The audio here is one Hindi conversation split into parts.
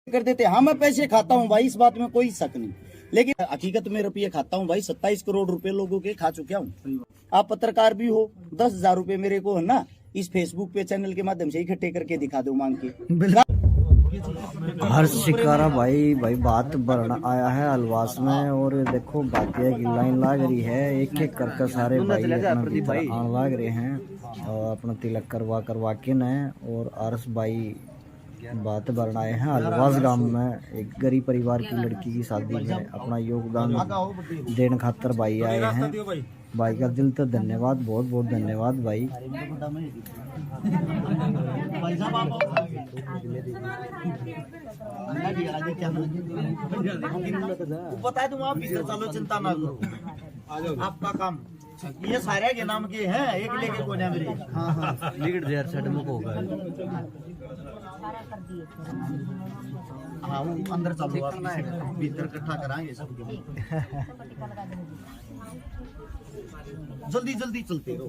कर देते। हाँ मैं पैसे खाता हूँ भाई, इस बात में कोई शक नहीं, लेकिन हकीकत में रुपये खाता हूँ भाई। 27 करोड़ रुपए लोगों के खा चुका हूँ। आप पत्रकार भी हो, 10,000 रुपए मेरे को है ना इस फेसबुक पे चैनल के माध्यम से इकट्ठे करके दिखा दो मांग के। हर शिकारा भाई बात बढ़ना आया है अलवास में, और देखो बातिया की लाइन लाग रही है, एक एक करके सारे भाई आने लाग रहे हैं और अपना तिलक करवा के न। और आरस भाई बात बढ़ाए हैं अलवास गांव में, एक गरीब परिवार की लड़की की शादी में अपना योगदान देने खातर भाई आए हैं। भाई का दिल तो धन्यवाद, बहुत बहुत धन्यवाद भाई। बता दूं आप भीतर चलो, चिंता ना करो, आपका काम ये सारे के नाम के हैं, एक लेके को ना मेरे। हाँ लीड देयर सडमुख होगा। हाँ वो अंदर चलो, आप भीतर इकट्ठा कराएंगे सब। जल्दी जल्दी चलते रहो।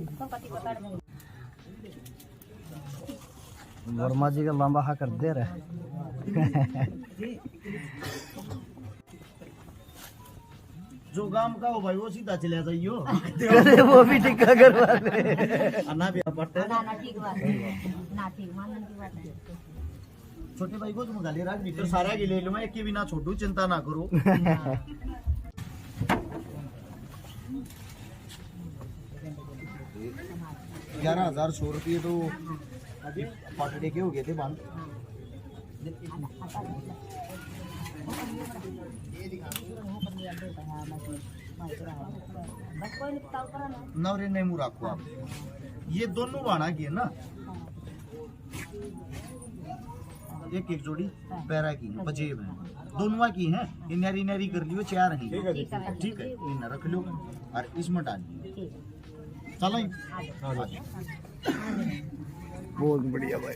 वर्मा जी का लंबा हा कर दे रहे। जो काम का हो भाई वो सीधा चले जाइयो। अरे वो भी टिक्का करवा ले। अन्ना भी पड़ता है छोटे भाई को तुम गाली राख भीतर सारा की ले लो, मैं एक की भी ना छोड़ू, चिंता ना करो। 11,100 रुपये तो अभी पकड़े के हो गए थे बांध। नवरे नहीं मुँह रखो आप, ये दोनों बाना की है ना, एक एक जोड़ी पैरा की पजेब है, दोनों की है। इनारी नारी कर लियो, चार हैं, ठीक है, इन रख लो और इसमें डाल दियो। चलो बहुत बढ़िया भाई।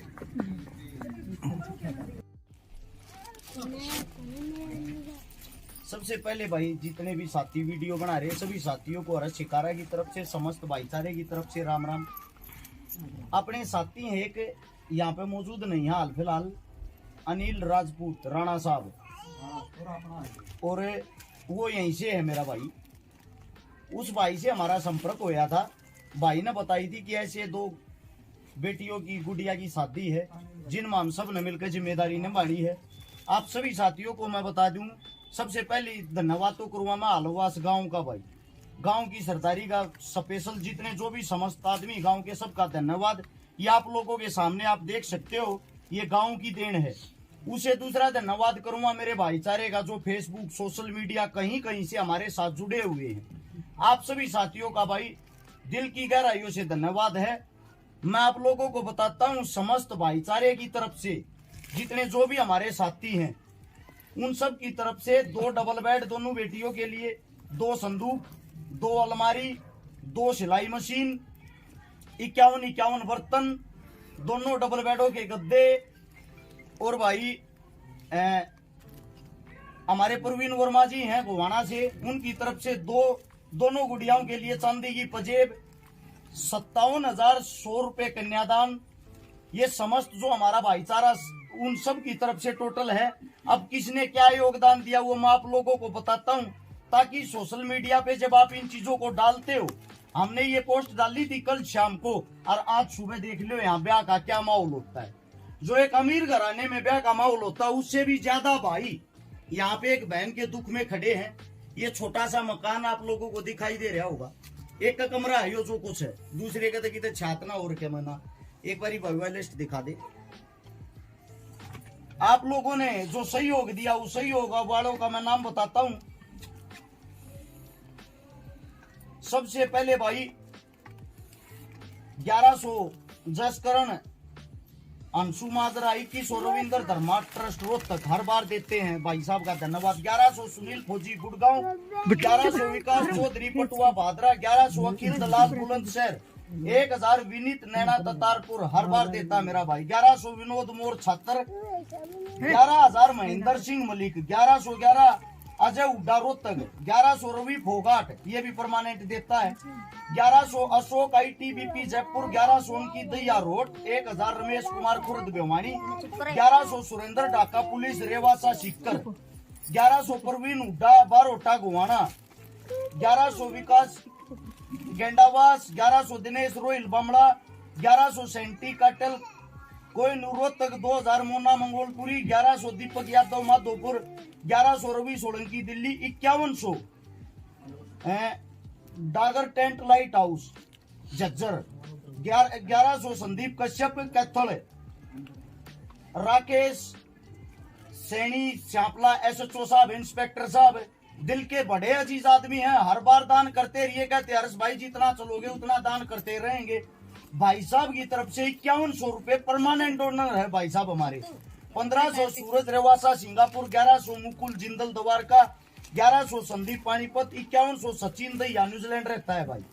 सबसे पहले भाई जितने भी साथी वीडियो बना रहे हैं सभी साथियों को हर शिकारा की तरफ से, समस्त भाईचारे की तरफ से राम राम। अपने साथी हैं एक यहाँ पे मौजूद नहीं है हाल फिलहाल, अनिल राजपूत राणा साहब, और वो यहीं से है मेरा भाई। उस भाई से हमारा संपर्क होया था, भाई ने बताई थी कि ऐसे 2 बेटियों की गुड़िया की शादी है जिनमें हम सब ने मिलकर जिम्मेदारी निभानी है। आप सभी साथियों को मैं बता दूं, सबसे पहले धन्यवाद तो करूँगा मैं आलवास गांव का भाई, गांव की सरदारी का स्पेशल जितने जो भी समस्त आदमी गांव के सबका धन्यवाद। ये आप लोगों के सामने आप देख सकते हो, ये गांव की देन है। उसे दूसरा धन्यवाद करूंगा मेरे भाईचारे का जो फेसबुक सोशल मीडिया कहीं कहीं से हमारे साथ जुड़े हुए हैं। आप सभी साथियों का भाई दिल की गहराइयों से धन्यवाद है। मैं आप लोगों को बताता हूं, समस्त भाईचारे की तरफ से जितने जो भी हमारे साथी हैं उन सब की तरफ से 2 डबल बेड दोनों बेटियों के लिए, 2 संदूक, 2 अलमारी, 2 सिलाई मशीन, 51 बर्तन, दोनों डबल बेडों के गद्दे, और भाई हमारे प्रवीण वर्मा जी हैं गोवाना से, उनकी तरफ से दोनों गुड़ियाओं के लिए चांदी की पजेब, 57,100 रुपए कन्यादान। ये समस्त जो हमारा भाईचारा उन सब की तरफ से टोटल है। अब किसने क्या योगदान दिया वो मैं आप लोगों को बताता हूँ, ताकि सोशल मीडिया पे जब आप इन चीजों को डालते हो, हमने ये पोस्ट डाली थी कल शाम को और आज सुबह देख लो यहाँ ब्याह का क्या माहौल होता है। जो एक अमीर घराने में ब्याह का माहौल होता है उससे भी ज्यादा भाई यहाँ पे एक बहन के दुख में खड़े हैं। ये छोटा सा मकान आप लोगों को दिखाई दे रहा होगा, एक का कमरा है यो जो कुछ है, दूसरे का तो कितने छातना और क्या मना। एक बारी भगवा लिस्ट दिखा दे। आप लोगों ने जो सहयोग दिया उस सहयोग वालों का मैं नाम बताता हूं। सबसे पहले भाई 1100 जसकरण अंशु माजरा, 2100 रविंद्र धर्मा ट्रस्ट रोहतक हर बार देते हैं, भाई साहब का धन्यवाद। 1100 सुनील फौजी गुड़गांव, 1100 विकास चौधरी पटुआ भादरा, 1100 अखिल दलाल बुलंदशहर, 1000 विनीत नैना ततारपुर हर बार देता मेरा भाई। 1100 विनोद मोर छात्र, 11,000 महेंद्र सिंह मलिक, 1111 अजय हुड्डा रोहतक 1100 रवि फोगाट ये भी परमानेंट देता है। 1100 अशोक ITBP जयपुर 1100 उनकी दैया रोड 1000 रमेश कुमार खुर्द भिवानी 1100 सुरेंद्र ढाका पुलिस रेवासा सिक्कर 1100 परवीन हुड्डा बारोटा गोवाना 1100 विकास गेंडावास 1100 दिनेश रोहिल बमड़ा 1100 सेंटी काटल कोई Rohtak 2000 Mona Mangolpuri 1100 Deepak Yadav Madhopur 1100 Ravi Solanki Delhi 5100 Dagar tent light house Jhajjar 1100 Sandeep Kashyap Kaithal Rakesh Saini Shyapla SHO साहब इंस्पेक्टर साहब दिल के बड़े अजीज आदमी हैं, हर बार दान करते रहिए, कहते हर्ष भाई जितना चलोगे उतना दान करते रहेंगे। भाई साहब की तरफ से 5100 रुपए परमानेंट डोनर है भाई साहब हमारे। 1500 सूरज रेवासा सिंगापुर 1100 मुकुल जिंदल द्वारका 1100 संदीप पानीपत 5100 सचिन दैया न्यूजीलैंड रहता है भाई।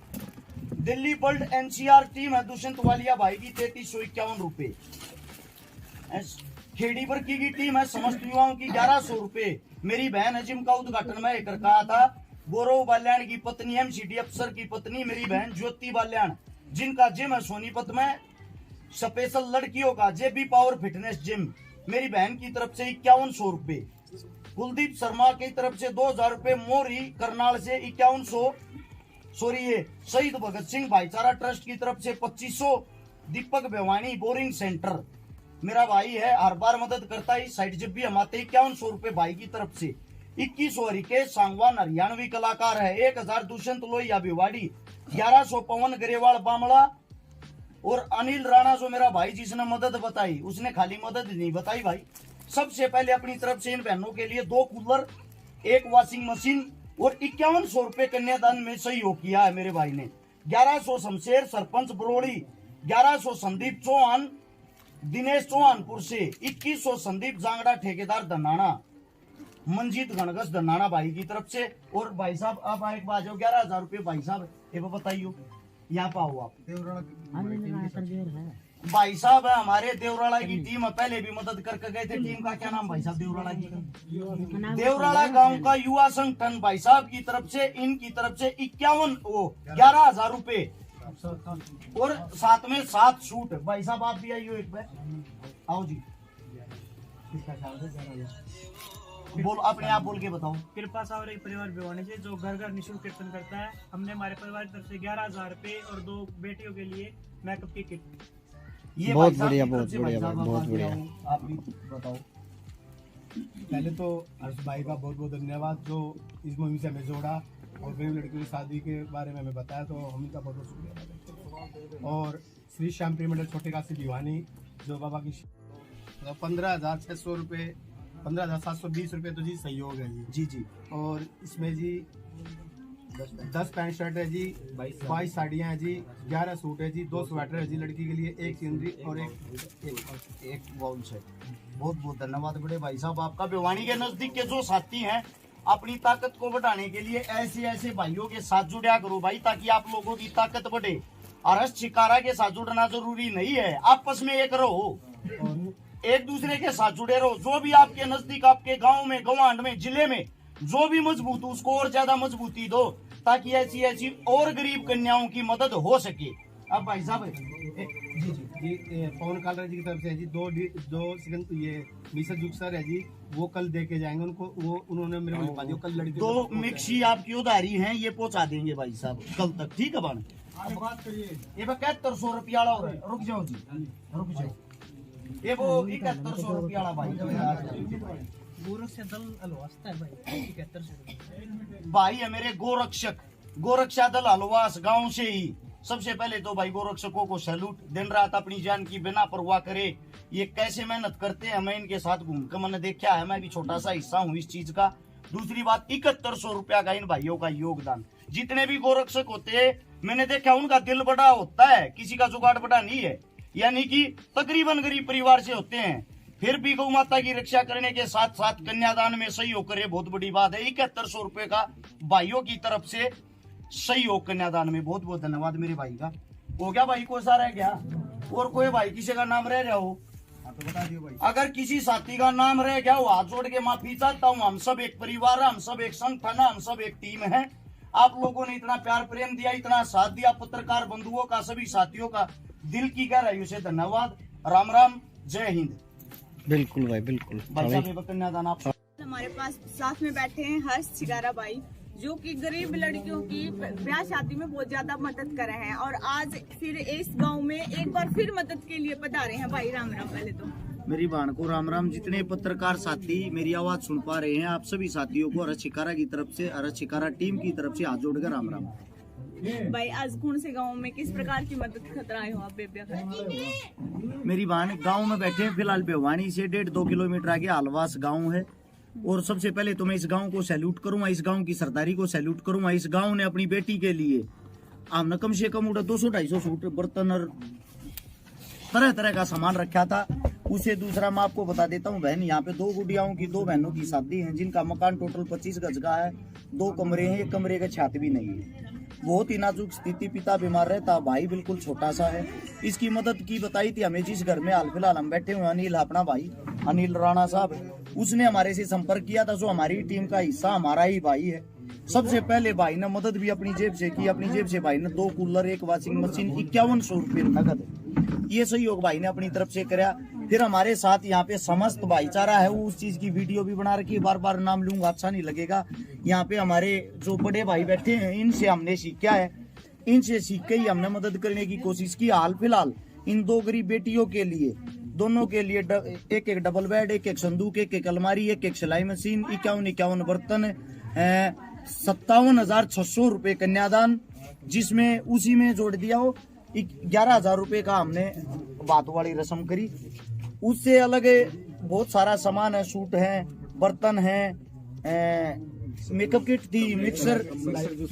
दिल्ली वर्ल्ड NCR टीम है दुष्यंत वालिया भाई की 3351 रुपए। खेड़ी वर्की की टीम है समस्त युवाओं की 1100 रुपए। मेरी बहन है जिम का उद्घाटन मैं कर कहा था। गौरव बाल्याण की पत्नी MCD अफसर की पत्नी मेरी बहन ज्योति बाल्याण जिनका जिम है सोनीपत में स्पेशल लड़कियों का JB पावर फिटनेस जिम मेरी बहन की तरफ से 5100 रुपए। कुलदीप शर्मा की तरफ से 2000 रुपए। मोरी करनाल से 5100 ये शहीद भगत सिंह भाईचारा ट्रस्ट की तरफ से 2500। दीपक भिवानी बोरिंग सेंटर मेरा भाई है, हर बार मदद करता है, साइड जब भी हम आते 5100 रुपए भाई की तरफ से। 2100 रिकेश सांगवान हरियाणवी कलाकार है। 1000 दुष्यंत लोहिया भिवाड़ी 1100 पवन गरेवाल बामड़ा और अनिल राणा जो मेरा भाई जिसने मदद बताई उसने खाली मदद नहीं बताई भाई। सबसे पहले अपनी तरफ से इन बहनों के लिए 2 कूलर 1 वॉशिंग मशीन और 5100 रुपए कन्यादान में सहयोग किया है मेरे भाई ने। 1100 शमशेर सरपंच बरोड़ी 1100 संदीप चौहान दिनेश चौहानपुर से 2100 संदीप जांगड़ा ठेकेदार धनाना मंजीत गणगस धनाना भाई की तरफ से। और भाई साहब आप एक बार जाओ 11000 रुपए भाई साहब ये बताइयो यहाँ पाओ आप। भाई साहब है हमारे देवराला की टीम पहले भी मदद करके गए थे। टीम का क्या नाम भाई साहब देवराला की? देवराला गांव का युवा संगठन भाई साहब की तरफ से इनकी तरफ से 11,000 रुपए और साथ में 7 सूट। भाई साहब आप भी आइयो एक बार आओ जी। बोल अपने आप बोल के बताओ। कृपा सावर एक परिवार भिवानी से जो घर घर निःशुल्क कीर्तन करता है। हमने हमारे परिवार की तरफ से 11,000 रुपए और 2 बेटियों के लिए मेकअप की किट। ये बहुत बढ़िया बहुत बढ़िया बहुत बढ़िया। आप भी बताओ। पहले तो हर्ष भाई का बहुत बहुत धन्यवाद जो इस मुहिम से हमें जोड़ा और गरीब लड़कियों की शादी के बारे में हमें बताया, तो हम इनका बहुत बहुत शुक्रिया। और श्री श्याम प्रियमंडल छोटे काशी भिवानी जो बाबा की 15,600 रुपये 15,720 रुपये तो जी सहयोग है जी जी। और इसमें जी 10 पैंट शर्ट है जी, 22 साड़ियाँ हैं जी, 11 सूट है जी, 2 स्वेटर है जी लड़की के लिए, 1 सीनरी और एक बाउल सेट। बहुत बहुत धन्यवाद बड़े भाई साहब आपका। भिवानी के नजदीक के जो साथी हैं अपनी ताकत को बढ़ाने के लिए ऐसे ऐसे भाइयों के साथ जुड़ा करो भाई, ताकि आप लोगों की ताकत बढ़े। अरस शिकारा के साथ जुड़ना जरूरी नहीं है, आपस में एक रहो, एक दूसरे के साथ जुड़े रहो। जो भी आपके नजदीक आपके गांव में गवांड में जिले में जो भी मजबूत हो उसको और ज्यादा मजबूती दो, ताकि ऐसी ऐसी और गरीब कन्याओं की मदद हो सके। अब भाई साहब जी पवन कालरा जी की तरफ से जी दो ये मिसर जुग सर है जी, वो कल दे के जाएंगे उनको, वो उन्होंने मेरे को लिखवा दिया कल लड़की 2 मिक्सी आपकी उधारी हैं, ये पहुंचा देंगे भाई साहब कल तक, ठीक है बन। बात करिए ये 7100 रुपया हो रहा है। रुक जाओ जी रुक जाओ। ये वो 7100 रुपया भाई भाई है मेरे गोरक्षा दल हलवास गांव से ही। सबसे पहले तो भाई गोरक्षकों को सैल्यूट। दिन रात अपनी जान की बिना परवाह करे ये कैसे मेहनत करते हैं, मैं इनके साथ घूमकर मैंने देखा है, मैं भी छोटा सा हिस्सा हूँ इस चीज का। दूसरी बात 7100 रुपया का इन भाइयों का योगदान। जितने भी गोरक्षक होते हैं मैंने देखा उनका दिल बड़ा होता है, किसी का जुगाड़ बड़ा नहीं है, यानी कि तकरीबन गरीब परिवार से होते हैं, फिर भी गौ माता की रक्षा करने के साथ साथ कन्यादान में सहयोग करे, बहुत बड़ी बात है। 7100 रुपए का भाइयों की तरफ से सहयोग कन्यादान में, बहुत बहुत धन्यवाद मेरे भाई का। हो गया भाई को सारा है क्या? और कोई भाई किसी का नाम रह रहा हो? बता दियो भाई। अगर किसी साथी का नाम रह गया, वो हाथ जोड़ के माफी चाहता हूँ। हम सब एक परिवार है, हम सब एक संगठन है, हम सब एक टीम है। आप लोगों ने इतना प्यार प्रेम दिया, इतना साथ दिया, पत्रकार बंधुओं का, सभी साथियों का दिल की गहराइयों से धन्यवाद। राम राम, जय हिंद। बिल्कुल भाई बिल्कुल। भाई साहब, ये कन्यादान आप हमारे पास साथ में बैठे हैं हर्ष छिकारा भाई, जो कि गरीब लड़कियों की ब्याह शादी में बहुत ज्यादा मदद कर रहे हैं, और आज फिर इस गांव में एक बार फिर मदद के लिए पधारे हैं। भाई राम राम। पहले तो मेरी बहन को राम राम। जितने पत्रकार साथी मेरी आवाज सुन पा रहे हैं, आप सभी साथियों को हर्ष छिकारा की तरफ से, हर्ष छिकारा टीम की तरफ से हाथ जोड़कर राम राम। भाई आज कौन से गांव में किस प्रकार की मदद कर आए हो आप बेबिया का? मेरी बहन गांव में बैठे हैं फिलहाल। भिवानी से 1.5-2 किलोमीटर आगे आलवास गांव है। और सबसे पहले तो मैं इस गांव को सैल्यूट करूंगा, इस गांव की सरदारी को सैल्यूट करूंगा। इस गांव ने अपनी बेटी के लिए हमने कम से कम 200-250 सूट, बर्तन और तरह तरह का सामान रखा था। उसे दूसरा मैं आपको बता देता हूँ बहन, यहाँ पे 2 गुड़ियाओं की 2 बहनों की शादी है, जिनका मकान टोटल 25 गज का है। 2 कमरे हैं, 1 कमरे का छत भी नहीं है। बहुत ही नाजुक स्थिति, पिता बीमार रहता, भाई बिल्कुल छोटा सा है। इसकी मदद की बताई थी हमें जिस घर में हाल फिलहाल हम बैठे हुए, अनिल अपना भाई अनिल राणा साहब, उसने हमारे से संपर्क किया था। जो हमारी टीम का हिस्सा हमारा ही भाई है। सबसे पहले भाई ने मदद भी अपनी जेब से की। अपनी जेब से भाई ने 2 कूलर, 1 वॉशिंग मशीन, 5100 रुपये नगद, ये सहयोग भाई ने अपनी तरफ से कराया। फिर हमारे साथ यहाँ पे समस्त भाईचारा है, वो उस चीज की वीडियो भी बना रखी है। बार बार नाम लूंगा अच्छा नहीं लगेगा। यहाँ पे हमारे जो बड़े भाई बैठे हैं, इनसे हमने सीखा है, इनसे सीख के ही हमने मदद करने की कोशिश की। हाल फिलहाल इन 2 गरीब बेटियों के लिए, दोनों के लिए 1-1 डबल बेड, 1-1 संदूक, 1-1 अलमारी, 1-1 सिलाई मशीन, 51-51 बर्तन, 57,600 रुपये कन्यादान, जिसमें उसी में जोड़ दिया हो 11,000 रुपये का हमने बात वाली रस्म करी। उससे अलग बहुत सारा सामान है, सूट है, बर्तन है, मेकअप किट थी, मिक्सर,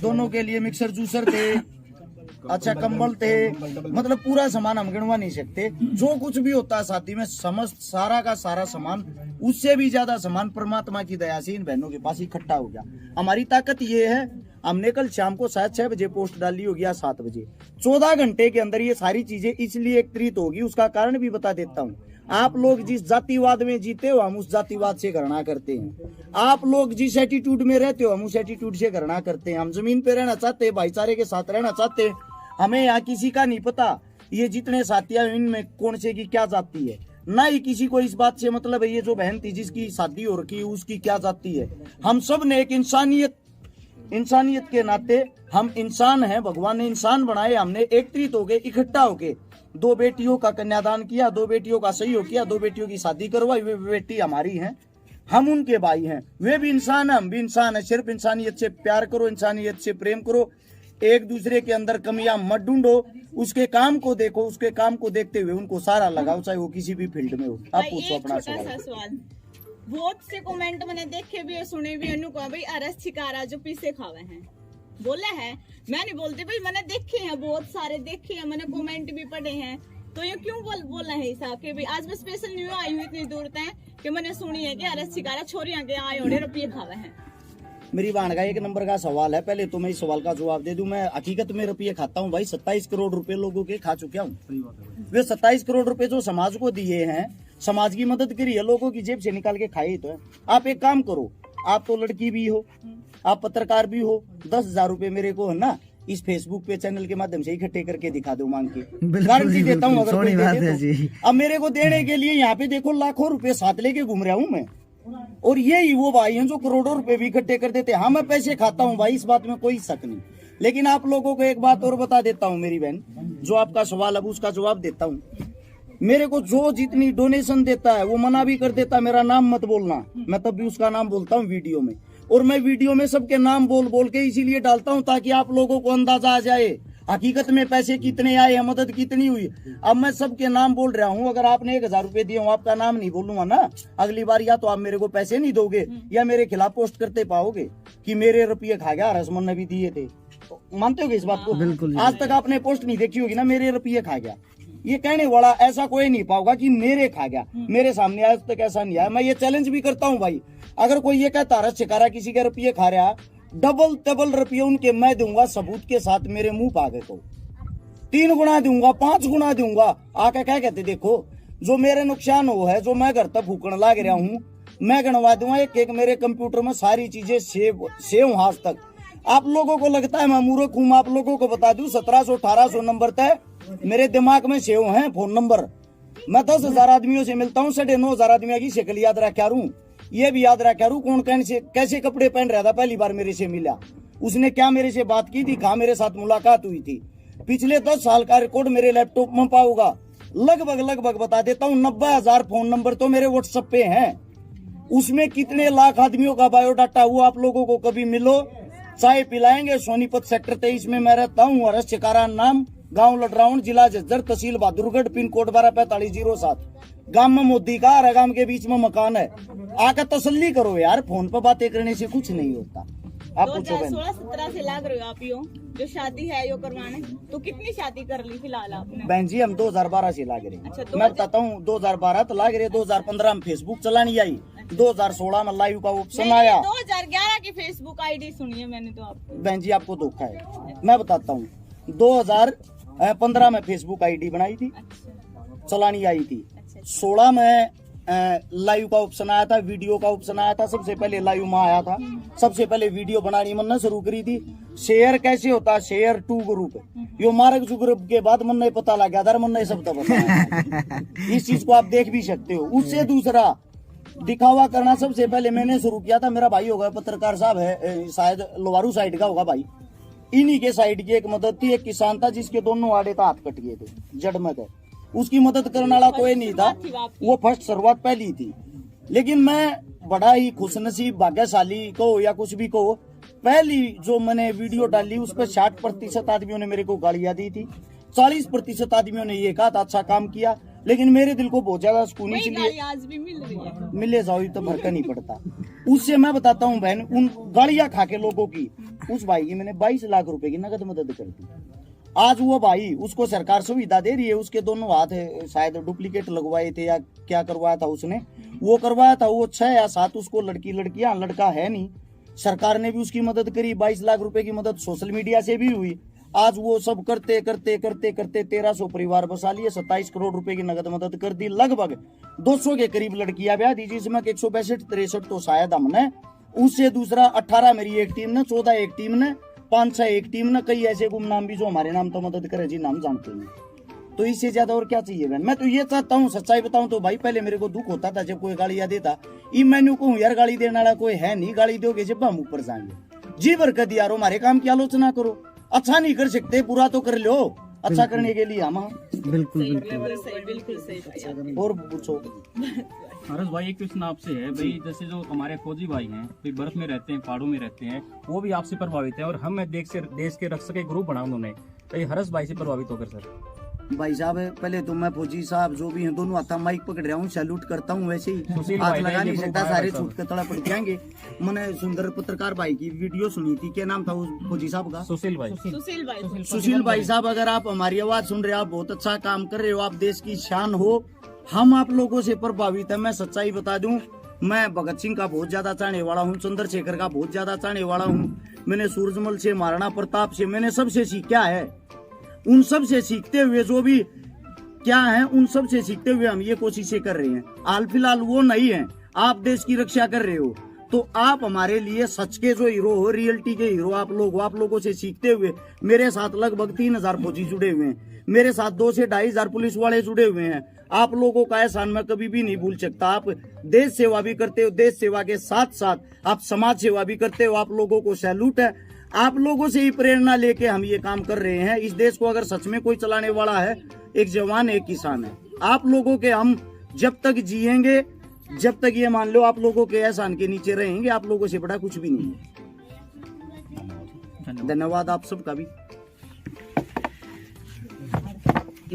दोनों के लिए मिक्सर जूसर थे, अच्छा कंबल थे, मतलब पूरा सामान हम गिनवा नहीं सकते। जो कुछ भी होता है साथी में, समस्त सारा का सारा सामान, उससे भी ज्यादा सामान परमात्मा की दया से इन बहनों के पास इकट्ठा हो गया। हमारी ताकत ये है, हमने कल शाम को शायद 6 बजे पोस्ट डाली होगी या 7 बजे, 14 घंटे के अंदर ये सारी चीजें इसलिए एकत्रित होगी। उसका कारण भी बता देता हूँ। आप लोग जिस जातिवाद में जीते हो, हम उस जातिवाद से घृणा करते हैं। आप लोग जिस एटीट्यूड में रहते हो, हम उस एटीट्यूड से घृणा करते हैं। हम जमीन पे रहना चाहते हैं, भाईचारे के साथ रहना चाहते हैं। हमें यहाँ किसी का नहीं पता ये जितने साथियां इनमें कौन से की क्या जाति है, ना ही किसी को इस बात से मतलब है ये जो बहन थी जिसकी शादी हो रखी है उसकी क्या जाति है। हम सब ने एक इंसानियत के नाते हम इंसान हैं, भगवान ने इंसान बनाए। हमने एकत्रित हो गए, इकट्ठा हो गए, 2 बेटियों का कन्यादान किया, 2 बेटियों का सहयोग किया, 2 बेटियों की शादी करवाई। वे बेटी हमारी हैं, हम उनके भाई हैं। वे भी इंसान है, हम भी इंसान है। सिर्फ इंसानियत से प्यार करो, इंसानियत से प्रेम करो, एक दूसरे के अंदर कमियां मत ढूंढो, उसके काम को देखो, उसके काम को देखते हुए उनको सारा लगाओ, चाहे वो किसी भी फील्ड में हो। आप पूछो अपना सवाल। बहुत से कमेंट मैंने देखे भी और सुने भी, अनुको भाई हर्ष छिकारा जो पीसे खावे हैं बोले हैं। मैं नहीं बोलती भाई, मैंने देखे हैं, बहुत सारे देखे हैं, मैंने कमेंट भी पढ़े हैं। तो ये क्यों बोला है ऐसा कि भाई आज मैं स्पेशल न्यू आई हूँ इतनी दूर तक कि मैंने सुनी है कि हर्ष छिकारा छोरियां के आए और रुपये खावे हैं। मेरी बहन का 1 नंबर का सवाल है। पहले तो मैं इस सवाल का जवाब दे दूं। मैं हकीकत में रुपये खाता हूं भाई। 27 करोड़ रुपए लोगों के खा चुका हूं। वे 27 करोड़ रुपए जो समाज को दिए हैं, समाज की मदद करी है, लोगों की जेब से निकाल के खाए तो है। आप एक काम करो, आप तो लड़की भी हो, आप पत्रकार भी हो, 10,000 रुपए मेरे को है ना इस फेसबुक पे चैनल के माध्यम से इकट्ठे करके दिखा दो, मांग के गारंटी देता हूँ। अगर कोई दे दे तो। अब मेरे को देने के लिए यहाँ पे देखो लाखों रुपए साथ लेके घूम रहा हूँ मैं, और ये ही वो भाई हैं जो करोड़ों रुपए भी इकट्ठे कर देते हैं। हाँ, मैं पैसे खाता हूँ भाई, इस बात में कोई शक नहीं। लेकिन आप लोगों को एक बात और बता देता हूँ मेरी बहन, जो आपका सवाल अब उसका जवाब देता हूँ। मेरे को जो जितनी डोनेशन देता है वो मना भी कर देता है, मेरा नाम मत बोलना, मैं तब भी उसका नाम बोलता हूँ वीडियो में। और मैं वीडियो में सबके नाम बोल बोल के इसीलिए डालता हूँ ताकि आप लोगों को अंदाजा आ जाए हकीकत में पैसे कितने आए हैं, मदद कितनी हुई। अब मैं सबके नाम बोल रहा हूँ। अगर आपने 1,000 रुपए दिए हो, आपका नाम नहीं बोलूंगा ना अगली बार, या तो आप मेरे को पैसे नहीं दोगे या मेरे खिलाफ पोस्ट करते पाओगे कि मेरे रुपये खा गया, रसमन ने भी दिए थे। तो मानते हो इस बात को? बिल्कुल। आज तक आपने पोस्ट नहीं देखी होगी ना, मेरे रुपये खा गया। ये कहने वाला ऐसा कोई नहीं पाओगा कि मेरे खा गया, मेरे सामने आज तक ऐसा नहीं आया। मैं ये चैलेंज भी करता हूँ भाई, अगर कोई ये कहता हर्ष छिकारा किसी के रुपये खा रहा, डबल रुपये उनके मैं दूंगा सबूत के साथ, मेरे मुंह पे आगे को 3 गुना दूंगा, 5 गुना दूंगा। आके क्या कहते देखो जो मेरे नुकसान हो है, जो मैं घर तक फूकने लाग रहा हूँ, मैं गणवा दूंगा एक एक मेरे कंप्यूटर में सारी चीजें सेव आज तक। आप लोगों को लगता है मैं मूर्ख हूँ, आप लोगों को बता दूं 1700-1800 नंबर तक मेरे दिमाग में सेव हैं फोन नंबर। मैं 10,000 आदमियों से मिलता हूँ, 9,500 आदमियों की शक्ल याद रखा रू, ये भी याद रखा रू कौन कैसे कपड़े पहन रहा था पहली बार मेरे से मिला, उसने क्या मेरे से बात की थी, कहाँ मेरे साथ मुलाकात हुई थी। पिछले 10 साल का रिकॉर्ड मेरे लैपटॉप में पाऊंगा, लगभग बता देता हूँ 90,000 फोन नंबर तो मेरे व्हाट्सएप पे हैं। उसमें कितने लाख आदमियों का बायोडाटा हुआ, आप लोगों को कभी मिलो, चाय पिलाएंगे। सोनीपत सेक्टर 23 में मैं रहता हूँ, हरस चिकारा नाम, गांव लडराउंड, जिला झज्जर, तहसील बहादुरगढ़, पिन कोड 124507। गांव में मोदी का हर गांव के बीच में मकान है। आकर तसल्ली करो यार, फोन पर बातें करने से कुछ नहीं होता। आप पूछो बहन। 2016-17 से लाग रहे हो आप यो जो शादी है यो करवाने, तो कितनी शादी कर ली फिलहाल आपने? बहन जी हम 2012 से लाग रहे। अच्छा, मैं बताता हूँ 2012 तो लाग रहे, 2015 में फेसबुक चलानी आई, 2016 में लाइव का ऑप्शन आया। 2011 की फेसबुक आईडी सुनी है मैंने तो आपको। बहन जी आपको धोखा है, मैं बताता हूँ 2015 में फेसबुक आईडी बनाई थी, चलानी आई थी। 16 में लाइव का ऑप्शन आया था, वीडियो का ऑप्शन आया था। सबसे पहले लाइव में आया था, सबसे पहले वीडियो बनानी मैंने शुरू करी थी। शेयर कैसे होता है, शेयर टू ग्रुप, यो मार्क ग्रुप के बाद मैंने पता लग गया था, मैंने सब बताया। इस चीज को आप देख भी सकते हो। उससे दूसरा दिखावा करना सबसे पहले मैंने शुरू किया था। मेरा भाई होगा पत्रकार साहब है, शायद लोवारू साइड का होगा भाई, इन्हीं के साइड की एक मदद थी। एक किसान था जिसके दोनों आड़े था हाथ कट गए थे, जड़ में थे, उसकी मदद करने वाला कोई नहीं था, वो फर्स्ट शुरुआत पहली थी। लेकिन मैं बड़ा ही खुशनसीब भाग्यशाली को या कुछ भी को, पहली जो मैंने वीडियो डाली उस पर 60% आदमियों ने मेरे को गालियां दी थी, 40% आदमियों ने ये कहा था अच्छा काम किया। लेकिन मेरे दिल को बहुत ज्यादा सुकून, इसलिए आज भी मिल रही है, मिले जाओ तो फर्क नहीं पड़ता। उससे मैं बताता हूँ बहन, उन गालियां खा के लोगों की, उस भाई की मैंने 22 लाख रुपए की नगद मदद कर दी। आज वो भाई, उसको सरकार सुविधा दे रही है, उसके दोनों हाथ शायद डुप्लीकेट लगवाए थे या क्या करवाया था उसने, वो करवाया था। वो 6 या 7 उसको लड़कियां, लड़का है नहीं। सरकार ने भी उसकी मदद करी, 22 लाख रुपए की मदद सोशल मीडिया से भी हुई। आज वो सब करते करते 1300 परिवार बसा लिए, 27 करोड़ रुपए की नगद मदद कर दी। लगभग 200 के करीब लड़कियां ब्याह दी, जिसमें 162-63 तो शायद हमने, उससे दूसरा 18 मेरी एक टीम ने, 14 एक टीम ने, 5-6 एक टीम ने, कई ऐसे गुमनाम भी जो हमारे नाम तो मदद करे जी, नाम जानते हैं। तो इससे ज्यादा और क्या चाहिए बहन। मैं तो ये चाहता हूँ, सच्चाई बताऊं तो भाई, पहले मेरे को दुख होता था जब कोई गालियां देता, ई मैंने कहूँ यार गाली देने वाला कोई है नहीं, गाली दोगे जब हम ऊपर जाएंगे। जी बरकत यारो, हमारे काम की आलोचना करो, अच्छा नहीं कर सकते बुरा तो कर लो, अच्छा करने के लिए हम। बिल्कुल बिल्कुल सही। और पूछो हरस भाई, एक क्वेश्चन आपसे है भाई, जैसे जो हमारे फौजी भाई हैं, तो बर्फ में रहते हैं, पहाड़ों में रहते हैं, वो भी आपसे प्रभावित है, और हम देश के रक्षक के ग्रुप बना उन्होंने, तो ये हरस भाई से प्रभावित होकर सर। भाई साहब पहले तो मैं फौजी साहब जो भी हैं दोनों हाथ माइक पकड़ रहा हूँ, सैल्यूट करता हूँ। वैसे ही हाथ लगा नहीं सकता, सारे छूट के तड़ा पड़ जाएंगे। मैंने सुंदर पत्रकार भाई की वीडियो सुनी थी, क्या नाम था उस फौजी साहब का? सुशील भाई। सुशील भाई साहब, अगर आप हमारी आवाज सुन रहे हो, आप बहुत अच्छा काम कर रहे हो, आप देश की शान हो, हम आप लोगों से प्रभावित है। मैं सच्चाई बता दूं, मैं भगत सिंह का बहुत ज्यादा चाहने वाला हूँ, चंद्रशेखर का बहुत ज्यादा चाहने वाला हूँ। मैंने सूरजमल से, महाराणा प्रताप से, मैंने सबसे सीखा है। उन सब से सीखते हुए जो भी क्या है, उन सब से सीखते हुए हम ये कोशिशें कर रहे हैं। हाल फिलहाल वो नहीं है, आप देश की रक्षा कर रहे हो, तो आप हमारे लिए सच के जो हीरो हो, रियलिटी के हीरो आप लोग हो। आप लोगों से सीखते हुए मेरे साथ लगभग 3000 फौजी जुड़े हुए हैं, मेरे साथ 2 से 2500 पुलिस वाले जुड़े हुए हैं। आप लोगों का एहसान मैं कभी भी नहीं भूल सकता। आप देश सेवा भी करते हो, देश सेवा के साथ साथ आप समाज सेवा भी करते हो। आप लोगों को सैल्यूट है। आप लोगों से ही प्रेरणा लेके हम ये काम कर रहे हैं। इस देश को अगर सच में कोई चलाने वाला है, एक जवान एक किसान है। आप लोगों के हम जब तक जिएंगे, जब तक ये मान लो आप लोगों के एहसान के नीचे रहेंगे, आप लोगों से बड़ा कुछ भी नहीं है। धन्यवाद आप सबका भी।